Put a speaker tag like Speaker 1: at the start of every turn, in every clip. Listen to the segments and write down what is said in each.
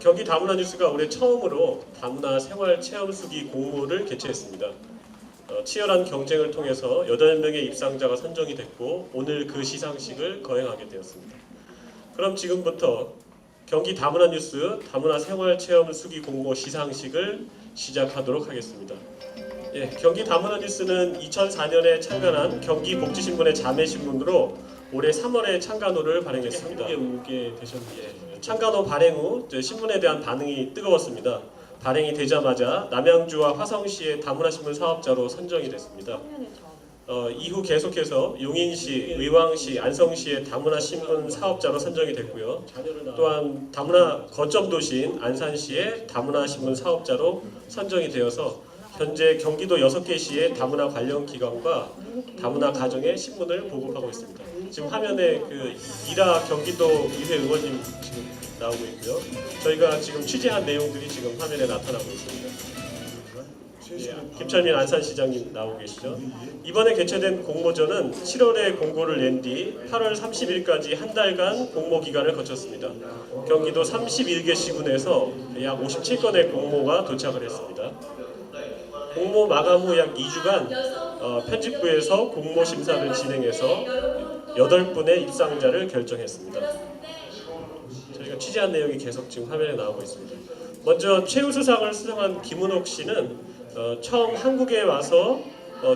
Speaker 1: 경기 다문화 뉴스가 올해 처음으로 다문화 생활 체험 수기 공모를 개최했습니다. 치열한 경쟁을 통해서 8명의 입상자가 선정이 됐고 오늘 그 시상식을 거행하게 되었습니다. 그럼 지금부터 경기 다문화 뉴스 다문화 생활 체험 수기 공모 시상식을 시작하도록 하겠습니다. 예, 경기 다문화 뉴스는 2004년에 창간한 경기복지신문의 자매신문으로 올해 3월에 창간호를 발행했습니다. 오게 되셨는데 창간호 발행 후 신문에 대한 반응이 뜨거웠습니다. 발행이 되자마자 남양주와 화성시의 다문화신문 사업자로 선정이 됐습니다. 이후 계속해서 용인시, 의왕시, 안성시의 다문화신문 사업자로 선정이 됐고요. 또한 다문화 거점 도시인 안산시의 다문화신문 사업자로 선정이 되어서 현재 경기도 6개 시의 다문화 관련 기관과 다문화 가정의 신문을 보급하고 있습니다. 지금 화면에 그 이라 경기도 의회 의원님 지금 나오고 있고요. 저희가 지금 취재한 내용들이 지금 화면에 나타나고 있습니다. 예, 김철민 안산시장님 나오고 계시죠. 이번에 개최된 공모전은 7월에 공고를 낸 뒤 8월 30일까지 한 달간 공모 기간을 거쳤습니다. 경기도 31개 시군에서 약 57건의 공모가 도착을 했습니다. 공모 마감 후 약 2주간 편집부에서 공모 심사를 진행해서 8분의 입상자를 결정했습니다. 저희가 취재한 내용이 계속 지금 화면에 나오고 있습니다. 먼저 최우수상을 수상한 김은옥 씨는 처음 한국에 와서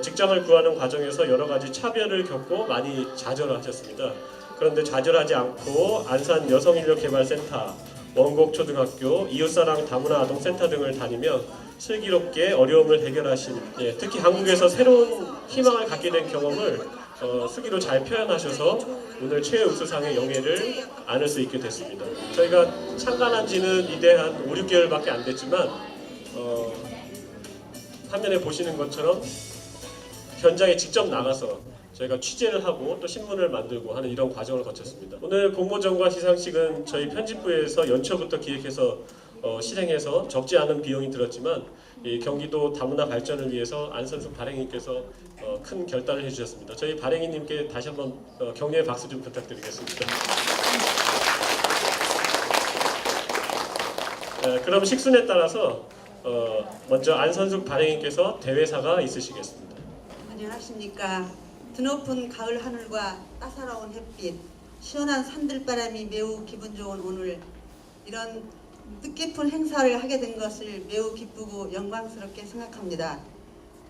Speaker 1: 직장을 구하는 과정에서 여러 가지 차별을 겪고 많이 좌절을 하셨습니다. 그런데 좌절하지 않고 안산 여성인력개발센터, 원곡초등학교, 이웃사랑 다문화 아동센터 등을 다니며 슬기롭게 어려움을 해결하신, 특히 한국에서 새로운 희망을 갖게 된 경험을 수기로 잘 표현하셔서 오늘 최우수상의 영예를 안을 수 있게 됐습니다. 저희가 창간한 지는 이제 한 5, 6개월밖에 안 됐지만 화면에 보시는 것처럼 현장에 직접 나가서 저희가 취재를 하고 또 신문을 만들고 하는 이런 과정을 거쳤습니다. 오늘 공모전과 시상식은 저희 편집부에서 연초부터 기획해서 실행해서 적지 않은 비용이 들었지만 이 경기도 다문화 발전을 위해서 안선숙 발행인께서 큰 결단을 해주셨습니다. 저희 발행인님께 다시 한번 격려의 박수 좀 부탁드리겠습니다. 그럼 식순에 따라서 먼저 안선숙 발행인께서 대회사가 있으시겠습니다.
Speaker 2: 안녕하십니까. 드높은 가을 하늘과 따사로운 햇빛, 시원한 산들바람이 매우 기분 좋은 오늘 이런 뜻깊은 행사를 하게 된 것을 매우 기쁘고 영광스럽게 생각합니다.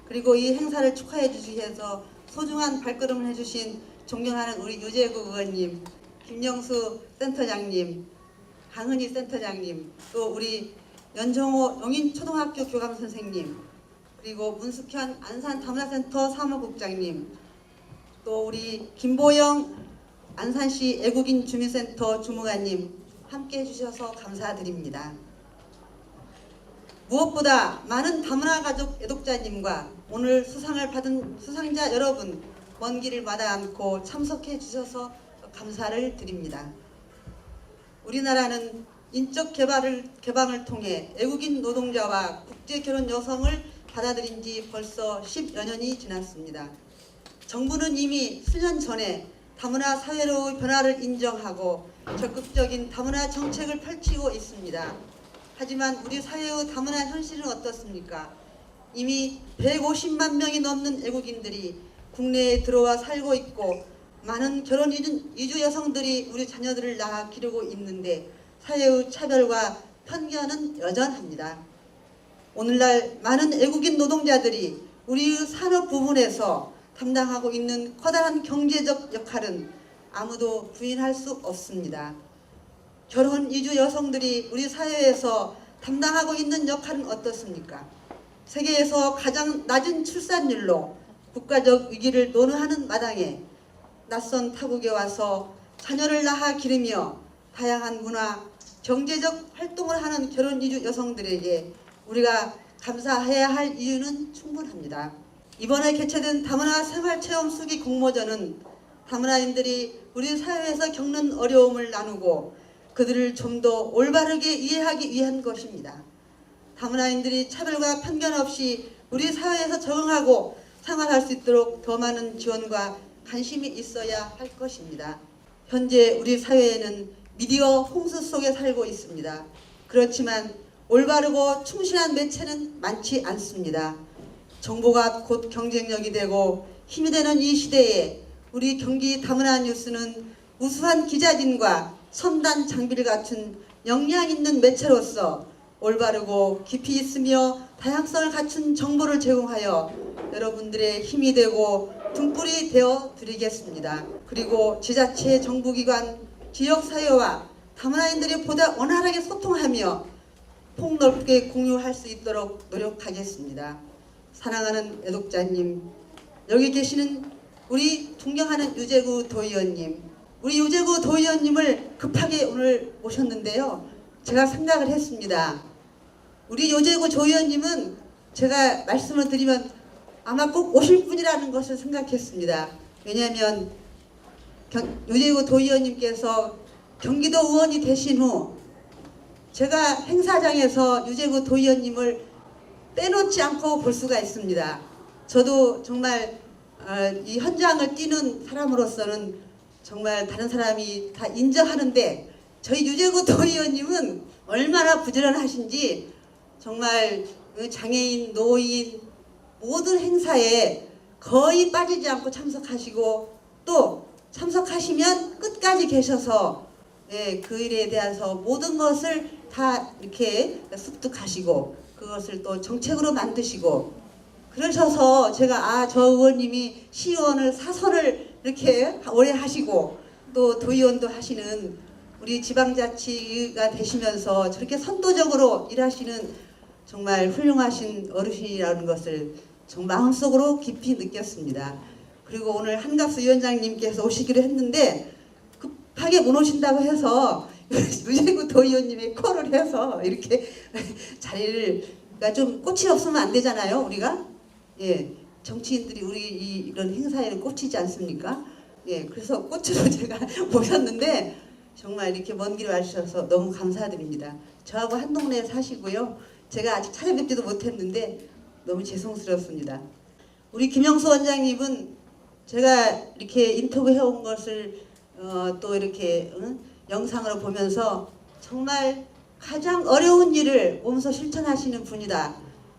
Speaker 2: 그리고 이 행사를 축하해 주셔서 소중한 발걸음을 해주신 존경하는 우리 유재국 의원님, 김영수 센터장님, 강은희 센터장님, 또 우리 연정호 용인초등학교 교감선생님, 그리고 문숙현 안산다문화센터 사무국장님, 또 우리 김보영 안산시 애국인 주민센터 주무관님 함께 해주셔서 감사드립니다. 무엇보다 많은 다문화 가족 애독자님과 오늘 수상을 받은 수상자 여러분 먼 길을 마다 않고 참석해 주셔서 감사를 드립니다. 우리나라는 인적 개방을 통해 애국인 노동자와 국제결혼 여성을 받아들인 지 벌써 10여 년이 지났습니다. 정부는 이미 수년 전에 다문화 사회로의 변화를 인정하고 적극적인 다문화 정책을 펼치고 있습니다. 하지만 우리 사회의 다문화 현실은 어떻습니까? 이미 150만 명이 넘는 애국인들이 국내에 들어와 살고 있고 많은 결혼 이주 여성들이 우리 자녀들을 낳아 기르고 있는데 사회의 차별과 편견은 여전합니다. 오늘날 많은 애국인 노동자들이 우리의 산업 부문에서 담당하고 있는 커다란 경제적 역할은 아무도 부인할 수 없습니다. 결혼 이주 여성들이 우리 사회에서 담당하고 있는 역할은 어떻습니까? 세계에서 가장 낮은 출산율로 국가적 위기를 논의하는 마당에 낯선 타국에 와서 자녀를 낳아 기르며 다양한 문화, 경제적 활동을 하는 결혼 이주 여성들에게 우리가 감사해야 할 이유는 충분합니다. 이번에 개최된 다문화 생활체험 수기 공모전은 다문화인들이 우리 사회에서 겪는 어려움을 나누고 그들을 좀 더 올바르게 이해하기 위한 것입니다. 다문화인들이 차별과 편견 없이 우리 사회에서 적응하고 생활할 수 있도록 더 많은 지원과 관심이 있어야 할 것입니다. 현재 우리 사회에는 미디어 홍수 속에 살고 있습니다. 그렇지만 올바르고 충실한 매체는 많지 않습니다. 정보가 곧 경쟁력이 되고 힘이 되는 이 시대에 우리 경기 다문화 뉴스는 우수한 기자진과 첨단 장비를 갖춘 역량 있는 매체로서 올바르고 깊이 있으며 다양성을 갖춘 정보를 제공하여 여러분들의 힘이 되고 등불이 되어 드리겠습니다. 그리고 지자체, 정부기관, 지역사회와 다문화인들이 보다 원활하게 소통하며 폭넓게 공유할 수 있도록 노력하겠습니다. 사랑하는 애독자님, 여기 계시는 우리 존경하는 유재구 도의원님, 우리 유재구 도의원님을 급하게 오늘 모셨는데요. 제가 생각을 했습니다. 우리 유재구 도의원님은 제가 말씀을 드리면 아마 꼭 오실 분이라는 것을 생각했습니다. 왜냐하면 유재구 도의원님께서 경기도 의원이 되신 후 제가 행사장에서 유재구 도의원님을 빼놓지 않고 볼 수가 있습니다. 저도 정말 이 현장을 뛰는 사람으로서는 정말 다른 사람이 다 인정하는데 저희 유재구 도의원님은 얼마나 부지런하신지 정말 장애인, 노인 모든 행사에 거의 빠지지 않고 참석하시고 또 참석하시면 끝까지 계셔서 그 일에 대해서 모든 것을 다 이렇게 습득하시고 그것을 또 정책으로 만드시고 그러셔서 제가 저 의원님이 시의원을 사선을 이렇게 오래 하시고 또 도의원도 하시는 우리 지방자치가 되시면서 저렇게 선도적으로 일하시는 정말 훌륭하신 어르신이라는 것을 정말 마음속으로 깊이 느꼈습니다. 그리고 오늘 한갑수 위원장님께서 오시기로 했는데 급하게 못 오신다고 해서 유재구 도의원님이 콜을 해서 이렇게 자리를 그러니까 좀 꽃이 없으면 안 되잖아요. 우리가 정치인들이 우리 이런 행사에는 꽂히지 않습니까? 그래서 꽃으로 제가 모셨는데 정말 이렇게 먼 길 와주셔서 너무 감사드립니다. 저하고 한 동네에 사시고요. 제가 아직 찾아뵙지도 못했는데 너무 죄송스럽습니다. 우리 김영수 원장님은 제가 이렇게 인터뷰해온 것을 또 이렇게 영상으로 보면서 정말 가장 어려운 일을 몸소 실천하시는 분이다.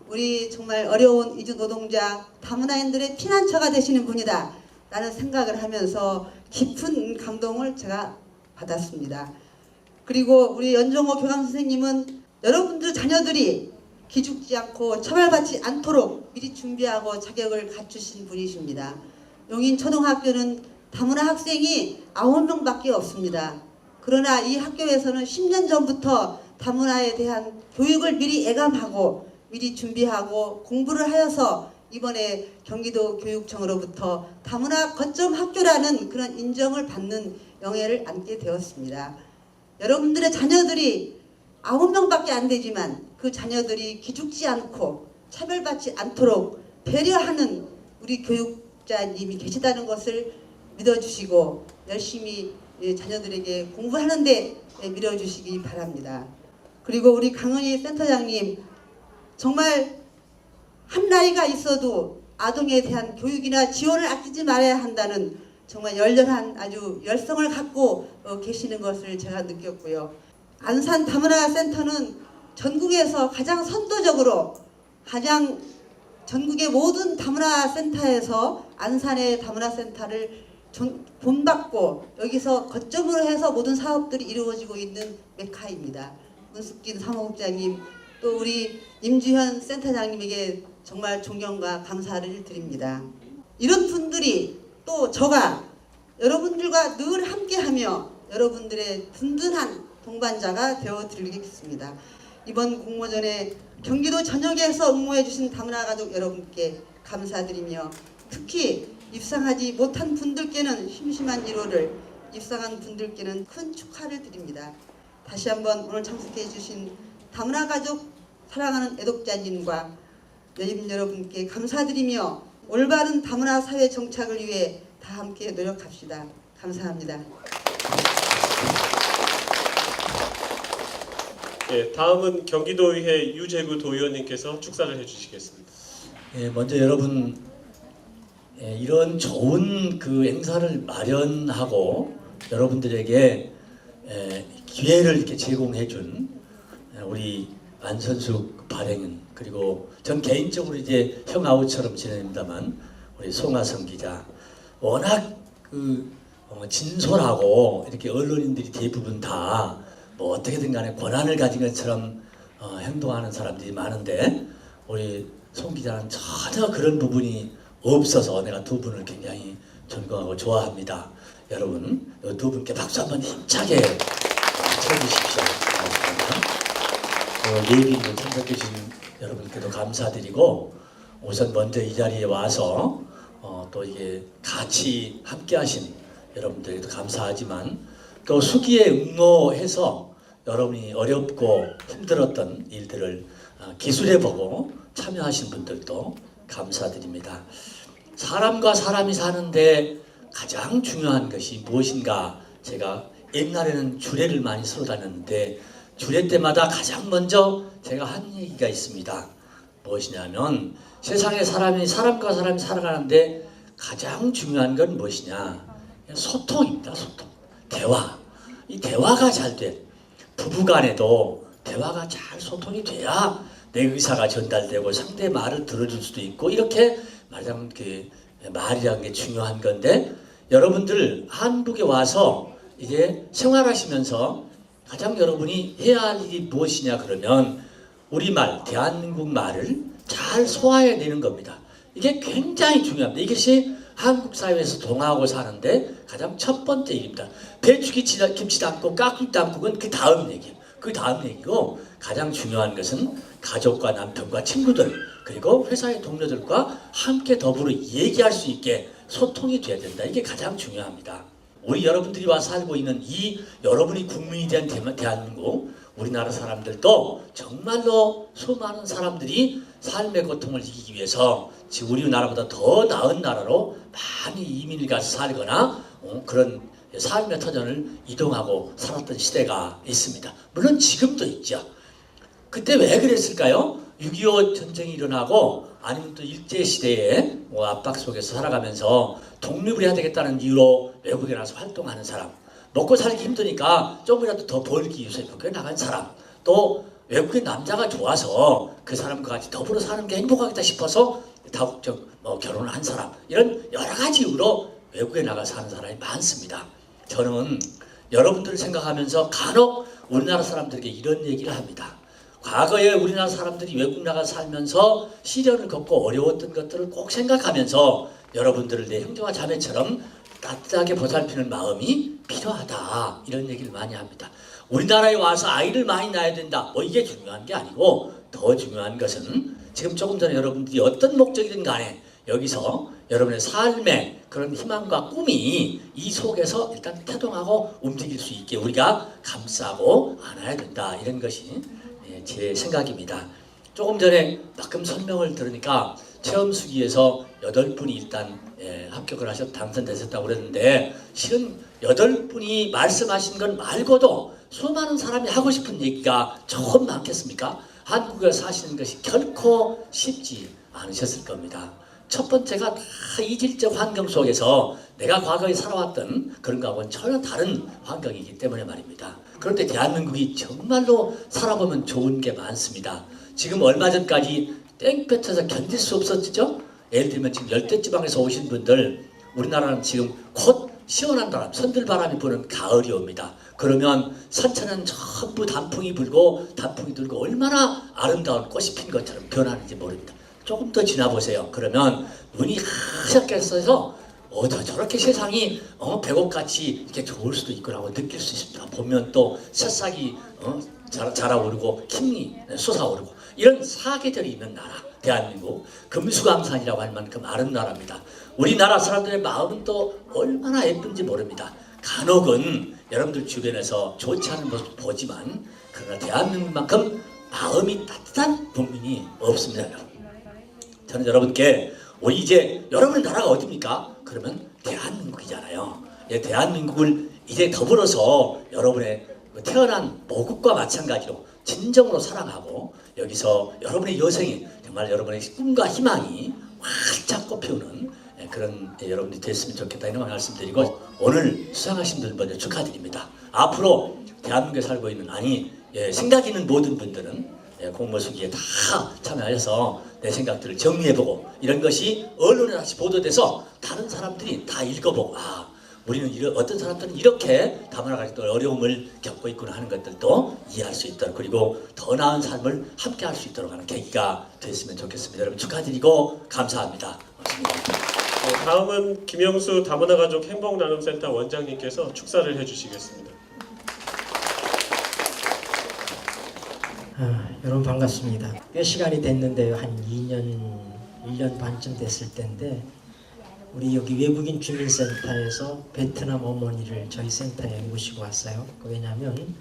Speaker 2: 우리 정말 어려운 이주 노동자, 다문화인들의 피난처가 되시는 분이다. 라는 생각을 하면서 깊은 감동을 제가 받았습니다. 그리고 우리 연정호 교감 선생님은 여러분들 자녀들이 기죽지 않고 처벌받지 않도록 미리 준비하고 자격을 갖추신 분이십니다. 용인초등학교는 다문화 학생이 9명밖에 없습니다. 그러나 이 학교에서는 10년 전부터 다문화에 대한 교육을 미리 예감하고 미리 준비하고 공부를 하여서 이번에 경기도 교육청으로부터 다문화 거점 학교라는 그런 인정을 받는 영예를 안게 되었습니다. 여러분들의 자녀들이 9명밖에 안 되지만 그 자녀들이 기죽지 않고 차별받지 않도록 배려하는 우리 교육자님이 계시다는 것을 믿어주시고 열심히 자녀들에게 공부하는데 밀어주시기 바랍니다. 그리고 우리 강은희 센터장님 정말 한 나이가 있어도 아동에 대한 교육이나 지원을 아끼지 말아야 한다는 정말 열렬한 아주 열성을 갖고 계시는 것을 제가 느꼈고요. 안산 다문화 센터는 전국에서 가장 선도적으로 가장 전국의 모든 다문화 센터에서 안산의 다문화 센터를 본받고 여기서 거점으로 해서 모든 사업들이 이루어지고 있는 메카입니다. 문숙진 사무국장님 또 우리 임주현 센터장님에게 정말 존경과 감사를 드립니다. 이런 분들이 또 저가 여러분들과 늘 함께하며 여러분들의 든든한 동반자가 되어드리겠습니다. 이번 공모전에 경기도 전역에서 응모해 주신 다문화 가족 여러분께 감사드리며 특히 입상하지 못한 분들께는 심심한 1호를 입상한 분들께는 큰 축하를 드립니다. 다시 한번 오늘 참석해 주신 다문화 가족 사랑하는 애독자님과 여러분 여러분께 감사드리며 올바른 다문화 사회 정착을 위해 다 함께 노력합시다. 감사합니다.
Speaker 1: 다음은 경기도의회 유재구 도의원님께서 축사를 해주시겠습니다.
Speaker 3: 먼저 여러분 이런 좋은 그 행사를 마련하고 여러분들에게 기회를 이렇게 제공해준 우리 안선숙 발행인 그리고 전 개인적으로 이제 형아우처럼 지냅니다만 우리 송하성 기자 워낙 진솔하고 이렇게 언론인들이 대부분 다 뭐 어떻게든 간에 권한을 가진 것처럼 행동하는 사람들이 많은데 우리 송 기자는 전혀 그런 부분이 없어서 내가 두 분을 굉장히 존경하고 좋아합니다. 여러분 이 두 분께 박수 한번 힘차게 쳐주십시오. 예비로 참석해 주신 여러분께도 감사드리고 우선 먼저 이 자리에 와서 또 이게 같이 함께 하신 여러분들에게도 감사하지만 또 수기에 응모해서 여러분이 어렵고 힘들었던 일들을 기술해 보고 참여하신 분들도 감사드립니다. 사람과 사람이 사는데 가장 중요한 것이 무엇인가? 제가 옛날에는 주례를 많이 서로 다녔는데 주례 때마다 가장 먼저 제가 한 얘기가 있습니다. 무엇이냐면 세상에 사람과 사람이 살아가는데 가장 중요한 건 무엇이냐? 소통입니다. 소통. 대화. 이 대화가 잘 돼. 부부간에도 대화가 잘 소통이 돼야 내 의사가 전달되고 상대의 말을 들어줄 수도 있고 이렇게 말하자면 말이라는 게 중요한 건데 여러분들 한국에 와서 이제 생활하시면서 가장 여러분이 해야 할 일이 무엇이냐 그러면 우리말, 대한민국 말을 잘 소화해내는 겁니다. 이게 굉장히 중요합니다. 이것이 한국 사회에서 동화하고 사는데 가장 첫 번째 일입니다. 배추김치 담고 깍두기 담고는 그 다음 얘기예요. 그 다음 얘기고 가장 중요한 것은 가족과 남편과 친구들 그리고 회사의 동료들과 함께 더불어 얘기할 수 있게 소통이 돼야 된다. 이게 가장 중요합니다. 우리 여러분들이 와서 살고 있는 이 여러분이 국민이 된 대한민국 우리나라 사람들도 정말로 수많은 사람들이 삶의 고통을 이기기 위해서 지금 우리나라보다 더 나은 나라로 많이 이민을 가서 살거나 그런 삶의 터전을 이동하고 살았던 시대가 있습니다. 물론 지금도 있죠. 그때 왜 그랬을까요? 6.25 전쟁이 일어나고 아니면 또 일제시대의 압박 속에서 살아가면서 독립을 해야 되겠다는 이유로 외국에 나가서 활동하는 사람, 먹고 살기 힘드니까 조금이라도 더 벌기 위해서 외국에 나간 사람, 또 외국의 남자가 좋아서 그 사람과 같이 더불어 사는 게 행복하겠다 싶어서 다국적 결혼을 한 사람, 이런 여러 가지 이유로 외국에 나가 사는 사람이 많습니다. 저는 여러분들을 생각하면서 간혹 우리나라 사람들에게 이런 얘기를 합니다. 과거에 우리나라 사람들이 외국 나가 살면서 시련을 겪고 어려웠던 것들을 꼭 생각하면서 여러분들을 내 형제와 자매처럼 따뜻하게 보살피는 마음이 필요하다. 이런 얘기를 많이 합니다. 우리나라에 와서 아이를 많이 낳아야 된다. 이게 중요한 게 아니고 더 중요한 것은 지금 조금 전에 여러분들이 어떤 목적이든 간에 여기서 여러분의 삶의 그런 희망과 꿈이 이 속에서 일단 태동하고 움직일 수 있게 우리가 감싸고 안아야 된다. 이런 것이 제 생각입니다. 조금 전에 방금 설명을 들으니까 체험수기에서 8분이 일단 합격을 하셔서 당선되셨다고 그랬는데 실은 8분이 말씀하신 것 말고도 수많은 사람이 하고 싶은 얘기가 조금 많겠습니까? 한국에 사시는 것이 결코 쉽지 않으셨을 겁니다. 첫 번째가 다 이질적 환경 속에서 내가 과거에 살아왔던 그런 거하고는 전혀 다른 환경이기 때문에 말입니다. 그런데 대한민국이 정말로 살아보면 좋은 게 많습니다. 지금 얼마 전까지 땡볕에서 견딜 수 없었죠? 예를 들면 지금 열대지방에서 오신 분들 우리나라는 지금 곧 시원한 바람, 선들바람이 부는 가을이 옵니다. 그러면 산천은 전부 단풍이 불고 단풍이 들고 얼마나 아름다운 꽃이 핀 것처럼 변하는지 모릅니다. 조금 더 지나보세요. 그러면 눈이 하얗게 써서 저렇게 세상이 백옥같이 이렇게 좋을 수도 있구나고 느낄 수 있습니다. 보면 또 새싹이 자라오르고 킴이 솟아오르고 이런 사계절이 있는 나라 대한민국 금수강산이라고 할 만큼 아름다운 나라입니다. 우리나라 사람들의 마음은 또 얼마나 예쁜지 모릅니다. 간혹은 여러분들 주변에서 좋지 않은 모습 보지만 그러나 대한민국만큼 마음이 따뜻한 국민이 없습니다. 저는 여러분께 이제 여러분의 나라가 어디입니까? 그러면 대한민국이잖아요. 대한민국을 이제 더불어서 여러분의 태어난 모국과 마찬가지로 진정으로 사랑하고 여기서 여러분의 여생이 정말 여러분의 꿈과 희망이 활짝 꽃피우는 그런 여러분들이 됐으면 좋겠다 이런 말씀드리고 오늘 수상하신 분들 먼저 축하드립니다. 앞으로 대한민국에 살고 있는 생각 있는 모든 분들은 공모 수기에 다 참여하셔서 내 생각들을 정리해보고 이런 것이 언론에 다시 보도돼서 다른 사람들이 다 읽어보고 우리는 어떤 사람들은 이렇게 다문화 가족들 어려움을 겪고 있구나 하는 것들도 이해할 수 있도록 그리고 더 나은 삶을 함께 할 수 있도록 하는 계기가 됐으면 좋겠습니다. 여러분 축하드리고 감사합니다. 고맙습니다.
Speaker 1: 다음은 김영수 다문화 가족 행복나눔센터 원장님께서 축사를 해주시겠습니다.
Speaker 4: 여러분 반갑습니다. 꽤 시간이 됐는데요. 한 1년 반쯤 됐을 텐데 우리 여기 외국인 주민센터에서 베트남 어머니를 저희 센터에 모시고 왔어요. 왜냐하면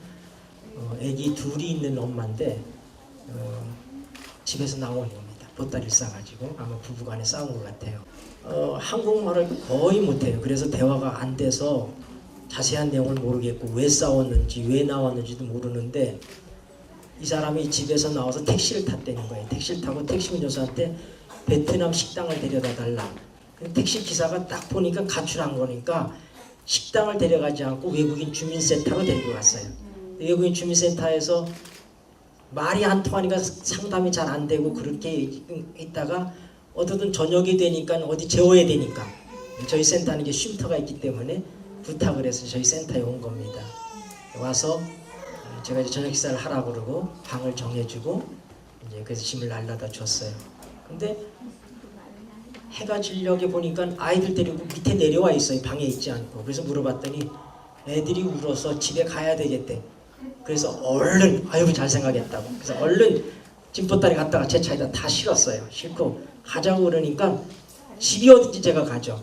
Speaker 4: 아기 둘이 있는 엄마인데 집에서 나오는 겁니다. 보따리를 싸가지고 아마 부부간에 싸운 것 같아요. 한국말을 거의 못해요. 그래서 대화가 안 돼서 자세한 내용을 모르겠고 왜 싸웠는지 왜 나왔는지도 모르는데 이 사람이 집에서 나와서 택시를 탔다는 거예요. 택시를 타고 택시 운전사한테 베트남 식당을 데려다 달라. 택시 기사가 딱 보니까 가출한 거니까 식당을 데려가지 않고 외국인 주민센터로 데리고 갔어요. 외국인 주민센터에서 말이 안 통하니까 상담이 잘 안 되고 그렇게 있다가 어쨌든 저녁이 되니까 어디 재워야 되니까 저희 센터는 이제 쉼터가 있기 때문에 부탁을 해서 저희 센터에 온 겁니다. 와서 제가 이제 저녁 식사를 하라고 그러고 방을 정해주고 이제 그래서 짐을 날라다 줬어요. 근데 해가 지려게 보니까 아이들 데리고 밑에 내려와 있어요. 방에 있지 않고. 그래서 물어봤더니 애들이 울어서 집에 가야 되겠대. 그래서 얼른 아이고 잘 생각했다고. 그래서 얼른 짐보따리 갖다가 제 차에다 다 실었어요. 싣고 가자고 그러니까 집이 어딘지 제가 가죠.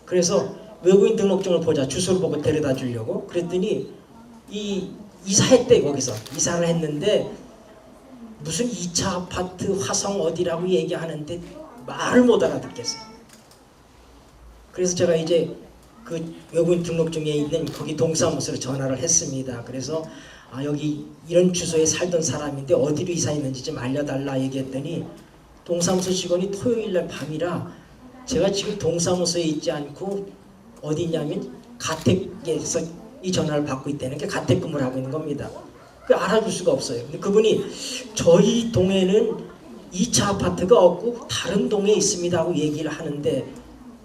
Speaker 4: 그래서 외국인 등록증을 보자 주소를 보고 데려다 주려고 그랬더니 이사했대. 거기서 이사를 했는데 무슨 2차 아파트 화성 어디라고 얘기하는데 말을 못 알아듣겠어요. 그래서 제가 이제 그 외국인 등록증에 있는 거기 동사무소로 전화를 했습니다. 그래서 여기 이런 주소에 살던 사람인데 어디로 이사했는지 좀 알려달라 얘기했더니 동사무소 직원이 토요일날 밤이라 제가 지금 동사무소에 있지 않고 어디 있냐면 가택에서 이 전화를 받고 있다는 게 가택근무를 하고 있는 겁니다. 그 알아줄 수가 없어요. 근데 그분이 저희 동에는 2차 아파트가 없고 다른 동에 있습니다 하고 얘기를 하는데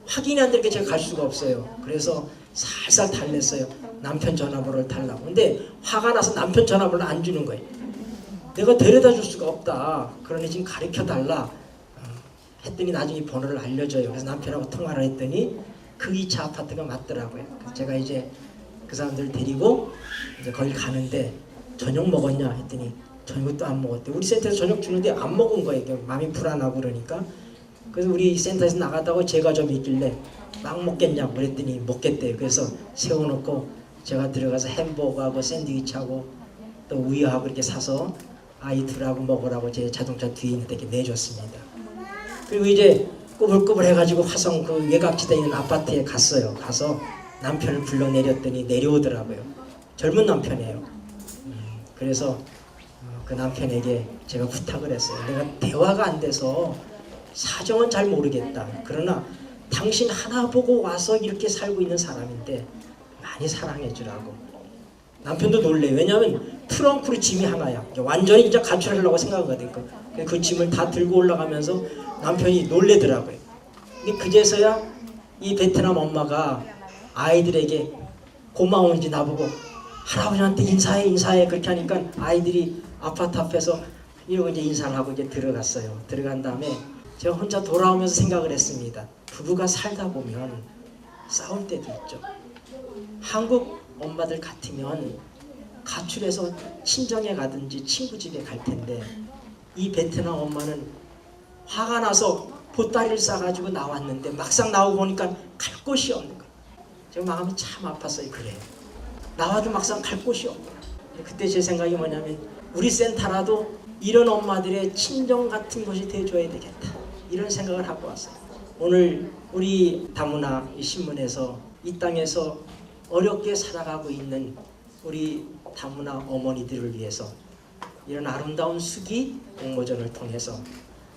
Speaker 4: 확인이 안 되게 제가 갈 수가 없어요. 그래서 살살 달랬어요. 남편 전화번호를 달라고. 근데 화가 나서 남편 전화번호를 안 주는 거예요. 내가 데려다 줄 수가 없다. 그러니 지금 가르쳐 달라. 했더니 나중에 번호를 알려줘요. 그래서 남편하고 통화를 했더니 그 2차 아파트가 맞더라고요. 그래서 제가 이제 그 사람들 데리고 이제 거기 가는데 저녁 먹었냐 했더니 저녁도 안 먹었대. 우리 센터에서 저녁 주는데 안 먹은 거예요. 마음이 불안하고 그러니까. 그래서 우리 센터에서 나가다가 제가 좀 있길래 막 먹겠냐고 그랬더니 먹겠대요. 그래서 세워놓고 제가 들어가서 햄버거하고 샌드위치하고 또 우유하고 이렇게 사서 아이들하고 먹으라고 제 자동차 뒤에 있는 데게 내줬습니다. 그리고 이제 꾸불꾸불 해가지고 화성 그 외곽지대에 있는 아파트에 갔어요. 가서 남편을 불러내렸더니 내려오더라고요. 젊은 남편이에요. 그래서 그 남편에게 제가 부탁을 했어요. 내가 대화가 안 돼서 사정은 잘 모르겠다. 그러나 당신 하나 보고 와서 이렇게 살고 있는 사람인데 많이 사랑해 주라고. 남편도 놀래요. 왜냐하면 트렁크로 짐이 하나야. 완전히 이제 가출하려고 생각하거든요. 그 짐을 다 들고 올라가면서 남편이 놀래더라고요. 근데 그제서야 이 베트남 엄마가 아이들에게 고마운지 나보고 할아버지한테 인사해 그렇게 하니까 아이들이 아파트 앞에서 이러고 이제 인사를 하고 이제 들어갔어요. 들어간 다음에 제가 혼자 돌아오면서 생각을 했습니다. 부부가 살다 보면 싸울 때도 있죠. 한국 엄마들 같으면 가출해서 친정에 가든지 친구 집에 갈 텐데 이 베트남 엄마는 화가 나서 보따리를 싸가지고 나왔는데 막상 나오고 보니까 갈 곳이 없는 거예요. 제가 마음이 참 아팠어요. 그래요. 나와도 막상 갈 곳이 없는 거예요. 그때 제 생각이 뭐냐면 우리 센터라도 이런 엄마들의 친정 같은 것이 돼줘야 되겠다. 이런 생각을 하고 왔어요. 오늘 우리 다문화 신문에서 이 땅에서 어렵게 살아가고 있는 우리 다문화 어머니들을 위해서 이런 아름다운 수기 공모전을 통해서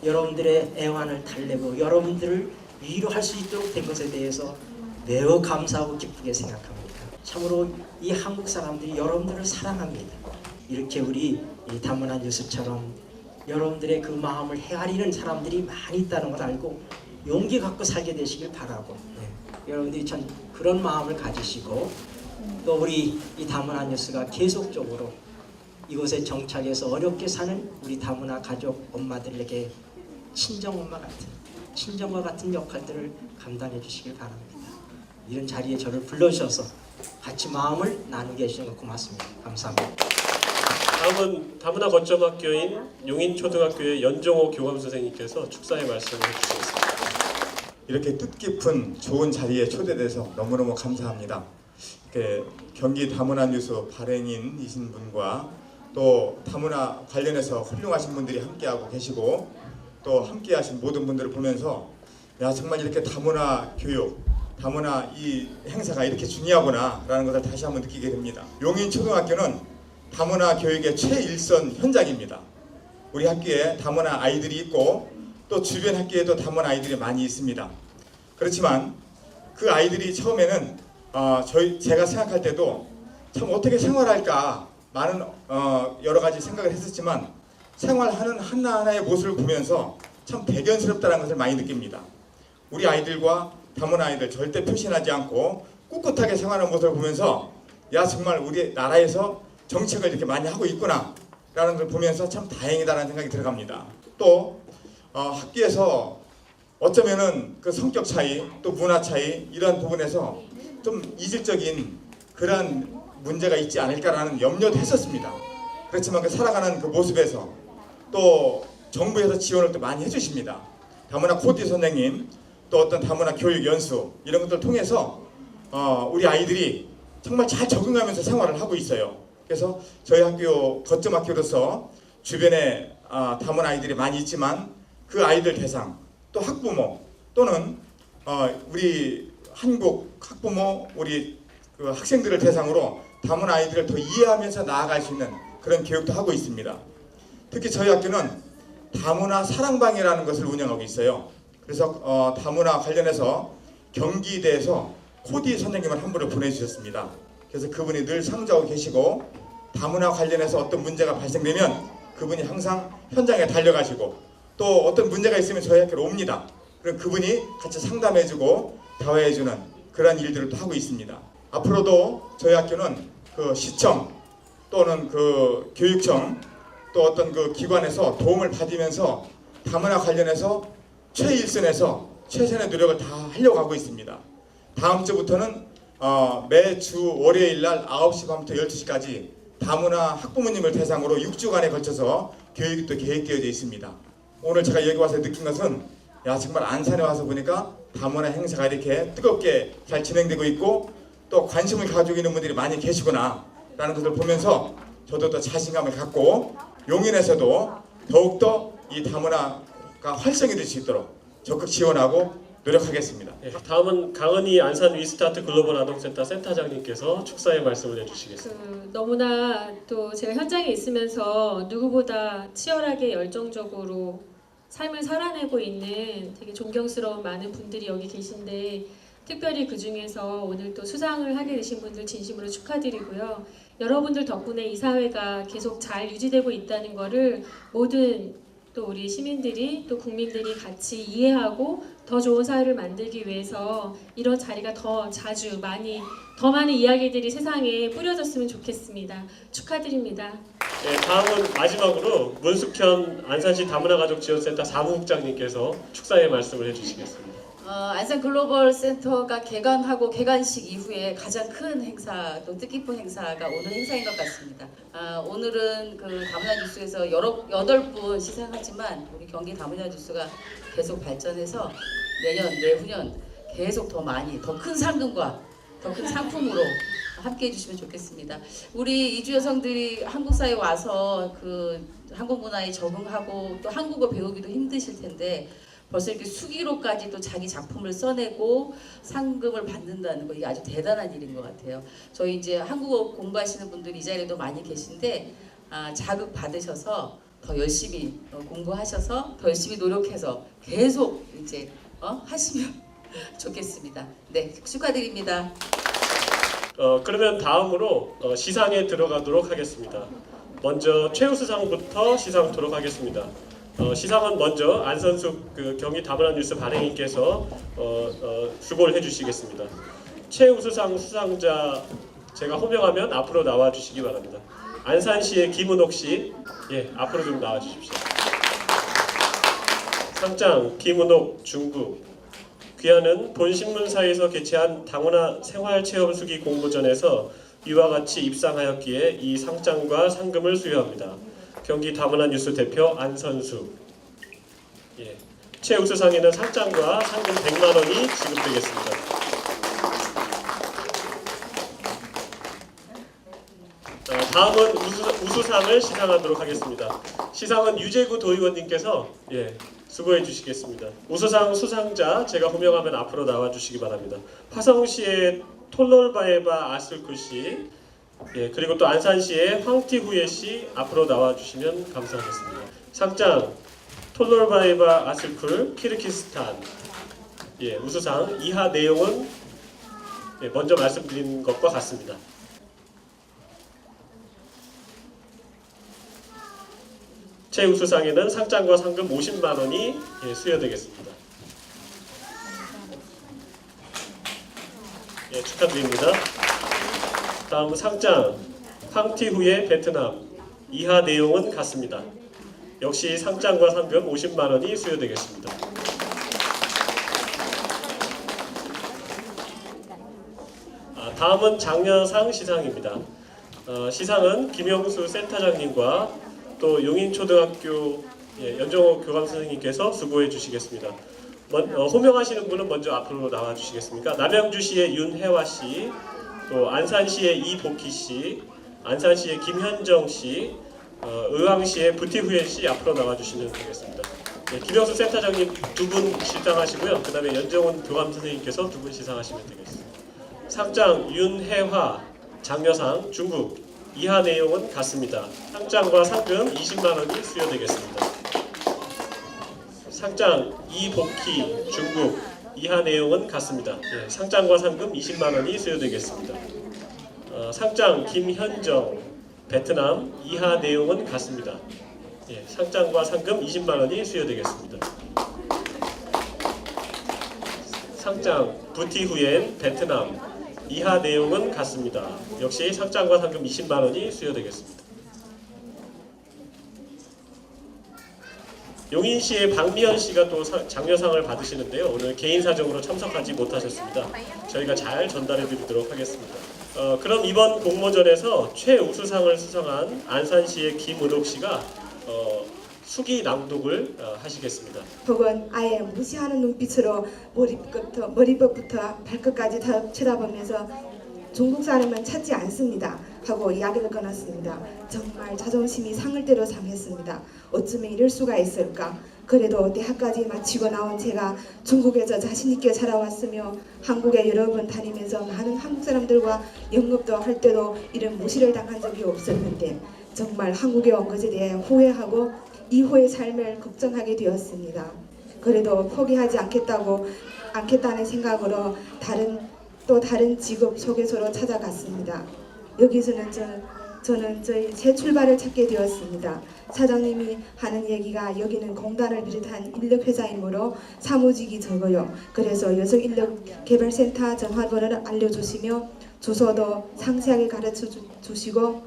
Speaker 4: 여러분들의 애환을 달래고 여러분들을 위로할 수 있도록 된 것에 대해서 매우 감사하고 기쁘게 생각합니다. 참으로 이 한국 사람들이 여러분들을 사랑합니다. 이렇게 우리 이 다문화 뉴스처럼 여러분들의 그 마음을 헤아리는 사람들이 많이 있다는 걸 알고 용기 갖고 살게 되시길 바라고, 여러분들이 참 그런 마음을 가지시고 또 우리 이 다문화 뉴스가 계속적으로 이곳에 정착해서 어렵게 사는 우리 다문화 가족 엄마들에게 친정엄마 같은, 친정과 같은 역할들을 감당해 주시길 바랍니다. 이런 자리에 저를 불러주셔서 같이 마음을 나누게 해주셔서 고맙습니다. 감사합니다.
Speaker 1: 다음은 다문화 거점학교인 용인초등학교의 연종호 교감 선생님께서 축사의 말씀을 해주시겠습니다.
Speaker 5: 이렇게 뜻깊은 좋은 자리에 초대돼서 너무너무 감사합니다. 이렇게 경기 다문화 뉴스 발행인이신 분과 또 다문화 관련해서 훌륭하신 분들이 함께하고 계시고 또 함께하신 모든 분들을 보면서 야 정말 이렇게 다문화 교육, 다문화 이 행사가 이렇게 중요하구나 라는 것을 다시 한번 느끼게 됩니다. 용인초등학교는 다문화 교육의 최일선 현장입니다. 우리 학교에 다문화 아이들이 있고 또 주변 학교에도 다문화 아이들이 많이 있습니다. 그렇지만 그 아이들이 처음에는 제가 생각할 때도 참 어떻게 생활할까 많은 여러 가지 생각을 했었지만 생활하는 하나하나의 모습을 보면서 참 대견스럽다는 것을 많이 느낍니다. 우리 아이들과 다문화 아이들 절대 표신하지 않고 꿋꿋하게 생활하는 모습을 보면서 야 정말 우리 나라에서 정책을 이렇게 많이 하고 있구나 라는 걸 보면서 참 다행이다라는 생각이 들어갑니다. 또 학교에서 어쩌면은 그 성격 차이 또 문화 차이 이런 부분에서 좀 이질적인 그런 문제가 있지 않을까라는 염려도 했었습니다. 그렇지만 그 살아가는 그 모습에서 또 정부에서 지원을 또 많이 해주십니다. 다문화 코디 선생님 또 어떤 다문화 교육 연수 이런 것들을 통해서 우리 아이들이 정말 잘 적응하면서 생활을 하고 있어요. 그래서 저희 학교 거점 학교로서 주변에 다문화 아이들이 많이 있지만 그 아이들 대상 또 학부모 또는 우리 한국 학부모 우리 그 학생들을 대상으로 다문화 아이들을 더 이해하면서 나아갈 수 있는 그런 교육도 하고 있습니다. 특히 저희 학교는 다문화 사랑방이라는 것을 운영하고 있어요. 그래서 다문화 관련해서 경기대에서 코디 선생님을 한 분을 보내주셨습니다. 그래서 그분이 늘 상주하고 계시고 다문화 관련해서 어떤 문제가 발생되면 그분이 항상 현장에 달려가시고 또 어떤 문제가 있으면 저희 학교로 옵니다. 그럼 그분이 같이 상담해주고 대화해주는 그런 일들을 또 하고 있습니다. 앞으로도 저희 학교는 그 시청 또는 그 교육청 또 어떤 그 기관에서 도움을 받으면서 다문화 관련해서 최일선에서 최선의 노력을 다 하려고 하고 있습니다. 다음 주부터는 매주 월요일 날 9시 반부터 12시까지 다문화 학부모님을 대상으로 6주간에 걸쳐서 교육이 또 계획되어져 있습니다. 오늘 제가 여기 와서 느낀 것은 야 정말 안산에 와서 보니까 다문화 행사가 이렇게 뜨겁게 잘 진행되고 있고 또 관심을 가지고 있는 분들이 많이 계시구나 라는 것을 보면서 저도 더 자신감을 갖고 용인에서도 더욱더 이 다문화가 활성이 될 수 있도록 적극 지원하고 노력하겠습니다.
Speaker 1: 네, 다음은 강은희 안산 위스타트 글로벌 아동센터 센터장님께서 축사의 말씀을 해주시겠습니다.
Speaker 6: 너무나 또 제가 현장에 있으면서 누구보다 치열하게 열정적으로 삶을 살아내고 있는 되게 존경스러운 많은 분들이 여기 계신데 특별히 그 중에서 오늘 또 수상을 하게 되신 분들 진심으로 축하드리고요. 여러분들 덕분에 이 사회가 계속 잘 유지되고 있다는 거를 모든 또 우리 시민들이 또 국민들이 같이 이해하고 더 좋은 사회를 만들기 위해서 이런 자리가 더 자주 더 많은 이야기들이 세상에 뿌려졌으면 좋겠습니다. 축하드립니다.
Speaker 1: 네, 다음은 마지막으로 문숙현 안산시 다문화가족지원센터 사무국장님께서 축사의 말씀을 해주시겠습니다.
Speaker 7: 안산 글로벌 센터가 개관하고 개관식 이후에 가장 큰 행사 또 뜻깊은 행사가 오늘 행사인 것 같습니다. 오늘은 그 다문화 뉴스에서 8분 시상하지만 우리 경기 다문화 뉴스가 계속 발전해서 내년 내후년 계속 더 많이 더 큰 상금과 더 큰 상품으로 함께 해주시면 좋겠습니다. 우리 이주 여성들이 한국 사회에 와서 그 한국 문화에 적응하고 또 한국어 배우기도 힘드실 텐데 벌써 이렇게 수기로까지 또 자기 작품을 써내고 상금을 받는다는 거 이게 아주 대단한 일인 것 같아요. 저희 이제 한국어 공부하시는 분들이 이 자리에도 많이 계신데 자극 받으셔서 더 열심히 공부하셔서 더 열심히 노력해서 계속 이제 하시면 좋겠습니다. 네, 축하드립니다.
Speaker 1: 그러면 다음으로 시상에 들어가도록 하겠습니다. 먼저 최우수상부터 시상하도록 하겠습니다. 시상은 먼저 안선숙 경기 다문화 뉴스 발행인께서 수고를 해주시겠습니다. 최우수상 수상자 제가 호명하면 앞으로 나와 주시기 바랍니다. 안산시의 김은옥 씨, 예, 앞으로 좀 나와 주십시오. 상장 김은옥 중국. 귀하는 본 신문사에서 개최한 다문화 생활체험수기 공모전에서 이와 같이 입상하였기에 이 상장과 상금을 수여합니다. 경기 다문화 뉴스 대표 안선수. 예, 최우수상에는 상장과 상금 100만 원이 지급되겠습니다. 다음은 우수상을 시상하도록 하겠습니다. 시상은 유재구 도의원님께서 수고해 주시겠습니다. 우수상 수상자 제가 호명하면 앞으로 나와 주시기 바랍니다. 화성시의 톨롤바에바 아슬쿠 씨, 그리고 또 안산시의 황티후예 씨 앞으로 나와 주시면 감사하겠습니다. 상장 톨롤바에바 아슬쿨 키르기스탄. 우수상 이하 내용은 먼저 말씀드린 것과 같습니다. 최우수상에는 상장과 상금 50만 원이 수여되겠습니다. 축하드립니다. 다음 상장 황티후예 베트남. 이하 내용은 같습니다. 역시 상장과 상금 50만 원이 수여되겠습니다. 다음은 장려상 시상입니다. 시상은 김영수 센터장님과 또 용인초등학교 연정호 교감 선생님께서 수고해 주시겠습니다. 호명하시는 분은 먼저 앞으로 나와 주시겠습니까? 남양주시의 윤혜화 씨, 또 안산시의 이복희 씨, 안산시의 김현정 씨, 의왕시의 부티후엔 씨 앞으로 나와 주시면 되겠습니다. 김영수 센터장님 두 분 시상하시고요. 그 다음에 연정훈 교감 선생님께서 두 분 시상하시면 되겠습니다. 상장 윤혜화 장려상 중국. 이하 내용은 같습니다. 상장과 상금 20만 원이 수여되겠습니다. 상장 이복희 중국. 이하 내용은 같습니다. 상장과 상금 20만 원이 수여되겠습니다. 상장 김현정 베트남. 이하 내용은 같습니다. 상장과 상금 20만 원이 수여되겠습니다. 상장 부티후엔 베트남. 이하 내용은 같습니다. 역시 상장과 상금 20만 원이 수여되겠습니다. 용인시의 박미연 씨가 또 장려상을 받으시는데요. 오늘 개인 사정으로 참석하지 못하셨습니다. 저희가 잘 전달해 드리도록 하겠습니다. 그럼 이번 공모전에서 최우수상을 수상한 안산시의 김은옥 씨가 수기 낭독을 하시겠습니다.
Speaker 8: 혹은 아예 무시하는 눈빛으로 머리부터 발끝까지 다 쳐다보면서 중국 사람은 찾지 않습니다 하고 이야기를 꺼냈습니다. 정말 자존심이 상을 대로 상했습니다. 어쩌면 이럴 수가 있을까. 그래도 대학까지 마치고 나온 제가 중국에서 자신있게 살아왔으며 한국에 여러 번 다니면서 많은 한국 사람들과 영업도 할 때도 이런 무시를 당한 적이 없었는데 정말 한국에 온 것에 대해 후회하고 이후의 삶을 걱정하게 되었습니다. 그래도 포기하지 않겠다는 생각으로 다른 직업 소개서로 찾아갔습니다. 여기서는 저는 제 출발을 찾게 되었습니다. 사장님이 하는 얘기가 여기는 공단을 비롯한 인력회사이므로 사무직이 적어요. 그래서 여성인력개발센터 전화번호를 알려주시며 주소도 상세하게 가르쳐 주시고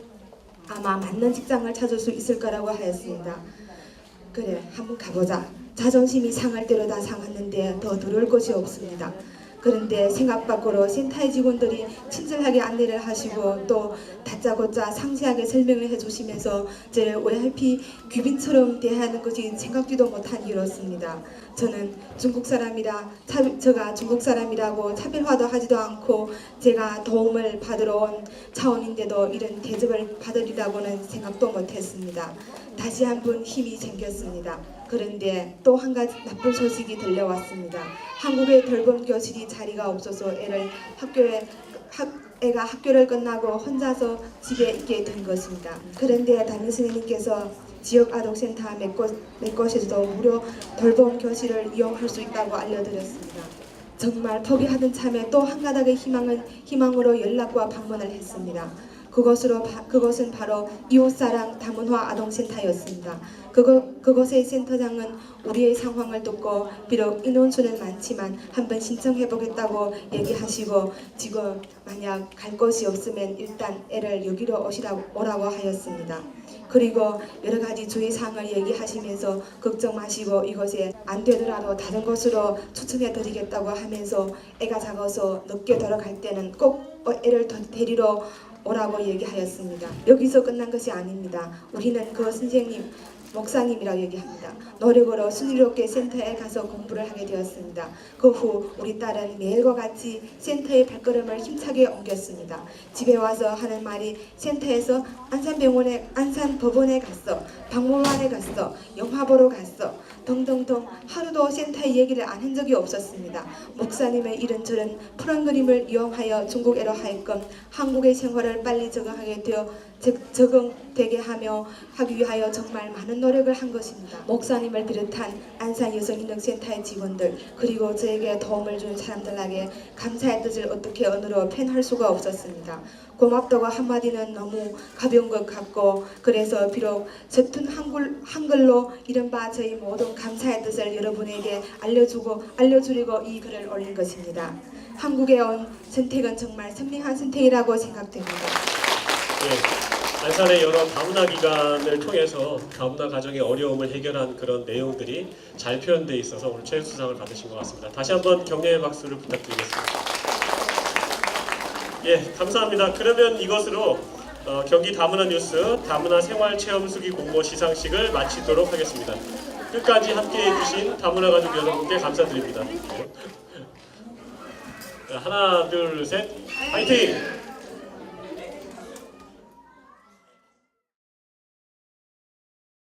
Speaker 8: 아마 맞는 직장을 찾을 수 있을 거라고 하였습니다. 그래, 한번 가보자. 자존심이 상할 대로 다 상했는데 더 두려울 것이 없습니다. 그런데 생각 밖으로 센터의 직원들이 친절하게 안내를 하시고 또 다짜고짜 상세하게 설명을 해주시면서 저를 VIP 귀빈처럼 대하는 것이 생각지도 못한 일이었습니다. 저는 제가 중국 사람이라고 차별화도 하지도 않고 제가 도움을 받으러 온 차원인데도 이런 대접을 받으리라고는 생각도 못했습니다. 다시 한번 힘이 생겼습니다. 그런데 또 한 가지 나쁜 소식이 들려왔습니다. 한국의 돌봄 교실이 자리가 없어서 애가 학교를 끝나고 혼자서 집에 있게 된 것입니다. 그런데 담임 선생님께서 지역 아동센터 몇 곳에서도 무료 돌봄 교실을 이용할 수 있다고 알려드렸습니다. 정말 포기하던 참에 또 한 가닥의 희망으로 연락과 방문을 했습니다. 그것은 바로 이웃사랑 다문화 아동센터였습니다. 그것의 센터장은 우리의 상황을 듣고 비록 인원수는 많지만 한번 신청해보겠다고 얘기하시고 지금 만약 갈 곳이 없으면 일단 애를 여기로 오라고 하였습니다. 그리고 여러 가지 주의사항을 얘기하시면서 걱정 마시고 이것에 안 되더라도 다른 곳으로 추천해드리겠다고 하면서 애가 작아서 늦게 돌아갈 때는 꼭 애를 데리러 오라고 얘기하였습니다. 여기서 끝난 것이 아닙니다. 우리는 그 선생님, 목사님이라고 얘기합니다. 노력으로 순조롭게 센터에 가서 공부를 하게 되었습니다. 그 후 우리 딸은 매일과 같이 센터의 발걸음을 힘차게 옮겼습니다. 집에 와서 하는 말이 센터에서 안산법원에 갔어, 박물관에 갔어, 영화 보러 갔어 등등등 하루도 센터의 얘기를 안 한 적이 없었습니다. 목사님의 이런저런 푸른 그림을 이용하여 중국애로 하여금 한국의 생활을 빨리 적응되게 하기 위하여 정말 많은 노력을 한 것입니다. 목사님을 비롯한 안산 여성인력센터의 직원들 그리고 저에게 도움을 준 사람들에게 감사의 뜻을 어떻게 언어로 표현할 수가 없었습니다. 고맙다고 한마디는 너무 가벼운 것 같고 그래서 비록 짙은 한글로 이른바 저희 모든 감사의 뜻을 여러분에게 알려주려고 이 글을 올린 것입니다. 한국에 온 선택은 정말 선명한 선택이라고 생각됩니다.
Speaker 1: 예, 안산의 여러 다문화 기관을 통해서 다문화 가정의 어려움을 해결한 그런 내용들이 잘 표현되어 있어서 오늘 최우수상을 받으신 것 같습니다. 다시 한번 격려의 박수를 부탁드리겠습니다. 예, 감사합니다. 그러면 이것으로 경기 다문화 뉴스 다문화 생활체험수기 공모 시상식을 마치도록 하겠습니다. 끝까지 함께해 주신 다문화 가족 여러분께 감사드립니다. 하나, 둘, 셋, 화이팅!